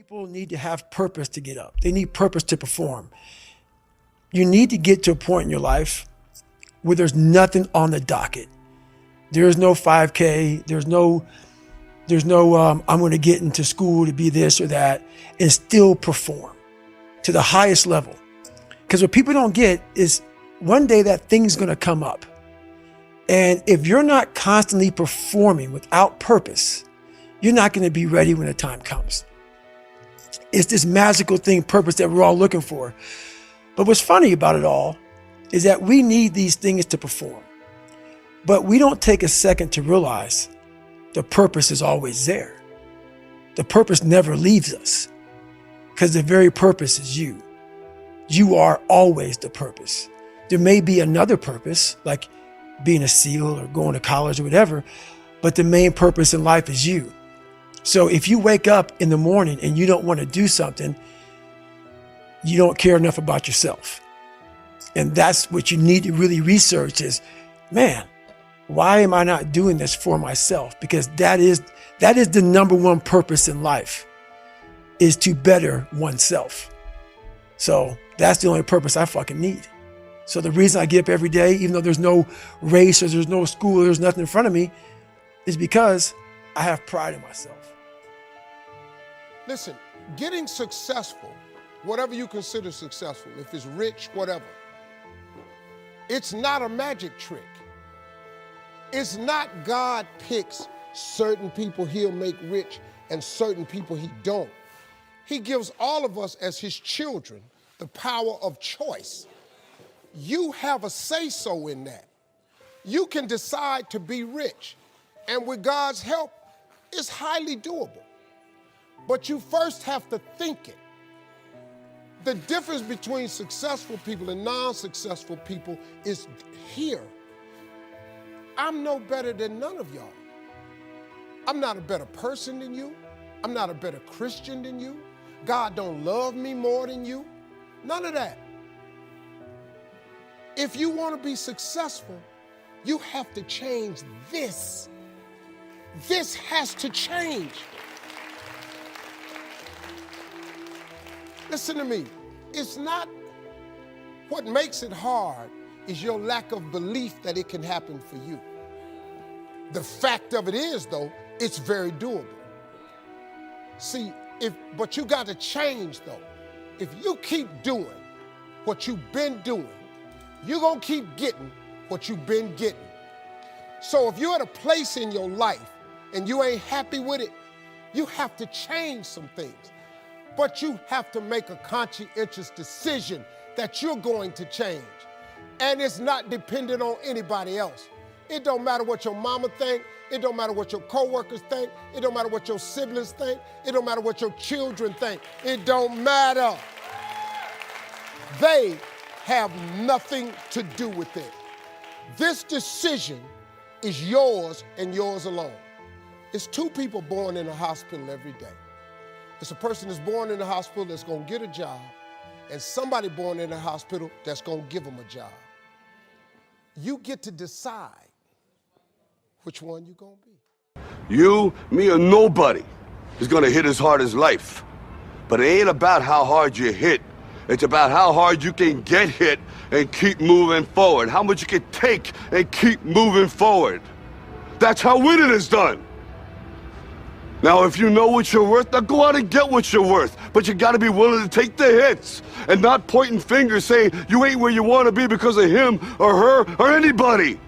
People need to have purpose to get up. They need purpose to perform. You need to get to a point in your life where there's nothing on the docket. There's no 5K. There's no I'm going to get into school to be this or that and still perform to the highest level. Because what people don't get is one day that thing's going to come up. And if you're not constantly performing without purpose, you're not going to be ready when the time comes. It's this magical thing, purpose, that we're all looking for. But what's funny about it all is that we need these things to perform. But we don't take a second to realize the purpose is always there. The purpose never leaves us because the very purpose is you. You are always the purpose. There may be another purpose, like being a SEAL or going to college or whatever, but the main purpose in life is you. So if you wake up in the morning and you don't want to do something, you don't care enough about yourself. And that's what you need to really research is, man, why am I not doing this for myself? Because that is the number one purpose in life, is to better oneself. So that's the only purpose I fucking need. So the reason I get up every day, even though there's no race or there's no school, or there's nothing in front of me, is because I have pride in myself. Listen, getting successful, whatever you consider successful, if it's rich, whatever, it's not a magic trick. It's not God picks certain people he'll make rich and certain people he don't. He gives all of us as his children the power of choice. You have a say-so in that. You can decide to be rich, and with God's help, it's highly doable. But you first have to think it. The difference between successful people and non-successful people is here. I'm no better than none of y'all. I'm not a better person than you. I'm not a better Christian than you. God don't love me more than you. None of that. If you want to be successful, you have to change this. This has to change. Listen to me. It's not, what makes it hard is your lack of belief that it can happen for you. The fact of it is, though, it's very doable. See, but you got to change, though. If you keep doing what you've been doing, you're going to keep getting what you've been getting. So if you're at a place in your life and you ain't happy with it, you have to change some things. But you have to make a conscientious decision that you're going to change. And it's not dependent on anybody else. It don't matter what your mama think. It don't matter what your coworkers think. It don't matter what your siblings think. It don't matter what your children think. It don't matter. They have nothing to do with it. This decision is yours and yours alone. It's two people born in a hospital every day. It's a person that's born in the hospital that's going to get a job, and somebody born in the hospital that's going to give them a job. You get to decide which one you're going to be. You, me, or nobody is going to hit as hard as life. But it ain't about how hard you hit. It's about how hard you can get hit and keep moving forward. How much you can take and keep moving forward. That's how winning is done. Now, if you know what you're worth, now go out and get what you're worth. But you gotta be willing to take the hits and not pointing fingers saying you ain't where you wanna be because of him or her or anybody.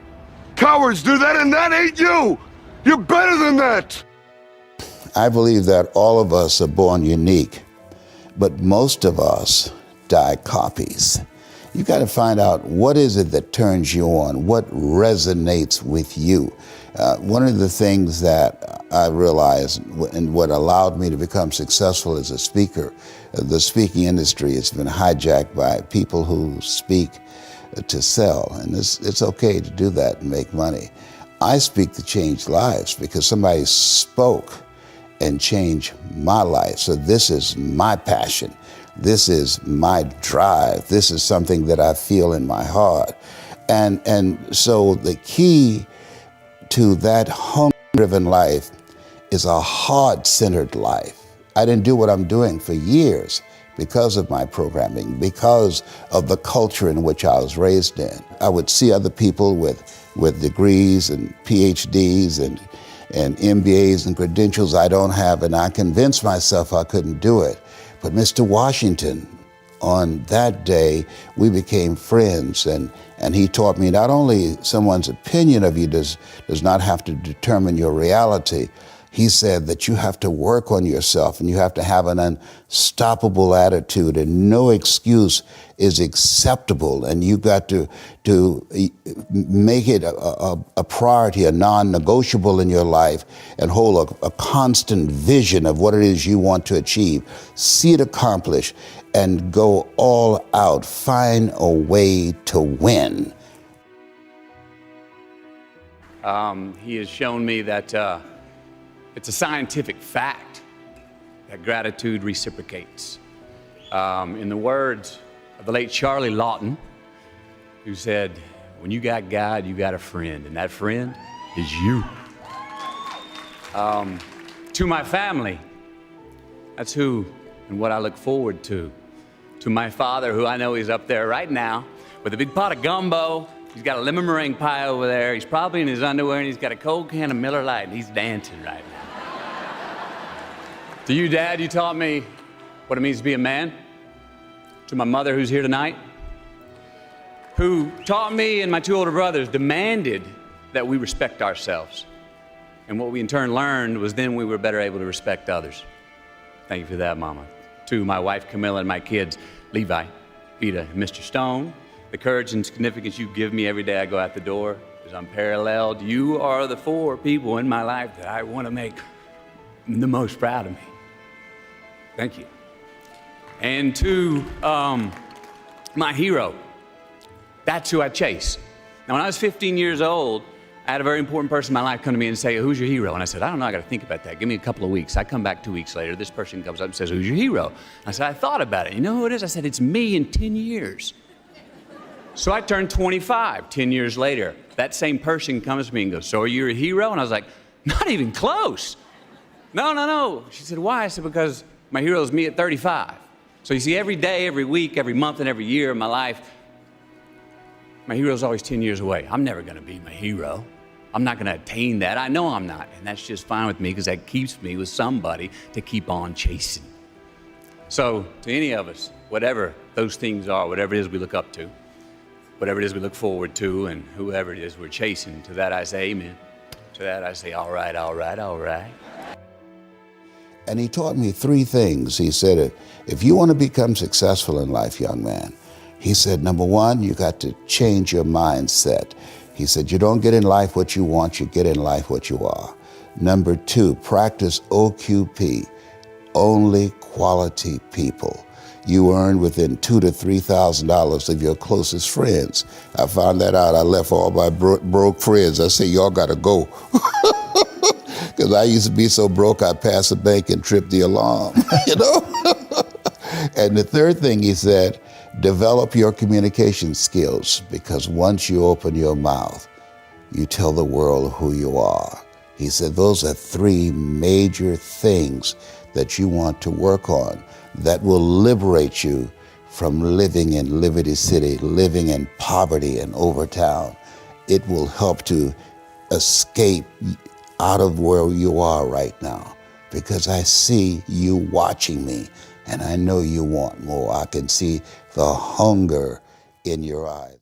Cowards do that, and that ain't you. You're better than that. I believe that all of us are born unique, but most of us die copies. You got to find out what is it that turns you on, what resonates with you. One of the things that I realized and what allowed me to become successful as a speaker, the speaking industry has been hijacked by people who speak to sell, and it's okay to do that and make money. I speak to change lives because somebody spoke and changed my life. So this is my passion. This is my drive. This is something that I feel in my heart. And so the key to that hunger-driven life is a heart-centered life. I didn't do what I'm doing for years because of my programming, because of the culture in which I was raised in. I would see other people with degrees and PhDs and MBAs and credentials I don't have, and I convinced myself I couldn't do it. But Mr. Washington, on that day, we became friends, and he taught me not only someone's opinion of you does not have to determine your reality. He said that you have to work on yourself and you have to have an unstoppable attitude, and no excuse is acceptable, and you got to make it a priority, a non-negotiable in your life, and hold a constant vision of what it is you want to achieve. See it accomplished and go all out. Find a way to win. He has shown me that it's a scientific fact that gratitude reciprocates. In the words of the late Charlie Lawton, who said, when you got God, you got a friend, and that friend is you. To my family, that's who and what I look forward to. To my father, who I know is up there right now with a big pot of gumbo. He's got a lemon meringue pie over there. He's probably in his underwear, and he's got a cold can of Miller Lite, and he's dancing right now. To you, Dad, you taught me what it means to be a man. To my mother, who's here tonight, who taught me and my two older brothers, demanded that we respect ourselves. And what we in turn learned was then we were better able to respect others. Thank you for that, Mama. To my wife, Camilla, and my kids, Levi, Vita, and Mr. Stone, the courage and significance you give me every day I go out the door is unparalleled. You are the four people in my life that I want to make the most proud of me. Thank you. And to my hero, that's who I chase. Now, when I was 15 years old, I had a very important person in my life come to me and say, who's your hero? And I said, I don't know, I got to think about that. Give me a couple of weeks. I come back 2 weeks later. This person comes up and says, who's your hero? I said, I thought about it. You know who it is? I said, it's me in 10 years. So I turned 25, 10 years later. That same person comes to me and goes, so are you a hero? And I was like, not even close. No. She said, why? I said, because my hero is me at 35. So you see, every day, every week, every month, and every year of my life, my hero's always 10 years away. I'm never going to be my hero. I'm not going to attain that. I know I'm not. And that's just fine with me because that keeps me with somebody to keep on chasing. So to any of us, whatever those things are, whatever it is we look up to, whatever it is we look forward to, and whoever it is we're chasing, to that I say amen. To that I say, all right. And he taught me three things. He said, if you want to become successful in life, young man, he said, number one, you got to change your mindset. He said, you don't get in life what you want, you get in life what you are. Number two, practice OQP, only quality people. You earn within $2,000 to $3,000 of your closest friends. I found that out. I left all my broke friends. I said, y'all got to go. Because I used to be so broke, I'd pass a bank and trip the alarm, you know? And the third thing he said, develop your communication skills, because once you open your mouth, you tell the world who you are. He said those are three major things that you want to work on that will liberate you from living in Liberty City, living in poverty in Overtown. It will help to escape out of where you are right now, because I see you watching me and I know you want more. I can see the hunger in your eyes.